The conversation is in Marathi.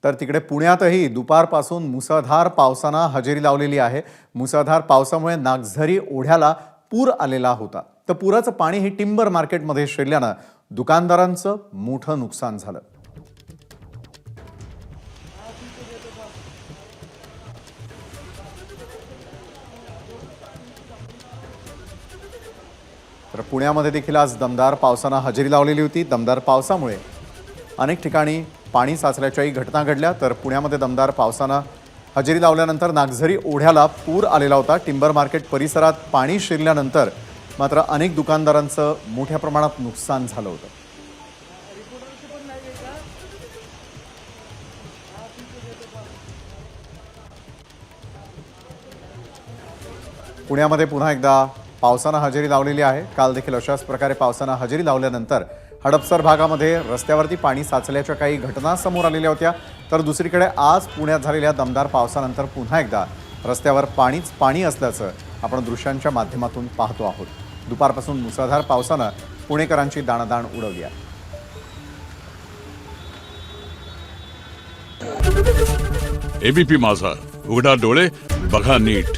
तर तिकडे पुण्यातही दुपारपासून मुसळधार पावसानं हजेरी लावलेली आहे। मुसळधार पावसामुळे नागझरी ओढ्याला पूर आलेला होता। तर पुराचं पाणी हे टिंबर मार्केटमध्ये शिरल्यानं दुकानदारांचं मोठं नुकसान झालं। तर पुण्यामध्ये देखील आज दमदार पावसानं हजेरी लावलेली होती। दमदार पावसामुळे अनेक ठिकाणी पाणी साचल्याच्याही घटना घडल्या। तर पुण्यामध्ये दमदार पावसानं हजेरी लावल्यानंतर नागझरी ओढ्याला पूर आलेला होता। टिंबर मार्केट परिसरात पाणी शिरल्यानंतर मात्र अनेक दुकानदारांचं मोठ्या प्रमाणात नुकसान झालं होतं। पुण्यामध्ये पुन्हा एकदा पावसानं हजेरी लावलेली आहे। काल देखील अशाच प्रकारे पावसानं हजेरी लावल्यानंतर हडपसर भागामध्ये रस्त्यावरती पाणी साचल्याच्या काही घटना समोर आलेल्या होत्या। तर दुसरीकडे आज पुण्यात झालेल्या दमदार पावसानंतर पुन्हा एकदा रस्त्यावर पाणी असल्याचं आपण दृश्यांच्या माध्यमातून पाहतो आहोत। दुपारपासून मुसळधार पावसानं पुणेकरांची दाणादाण उडवली आहे। एबीपी माझा, उघडा डोळे बघा नीट।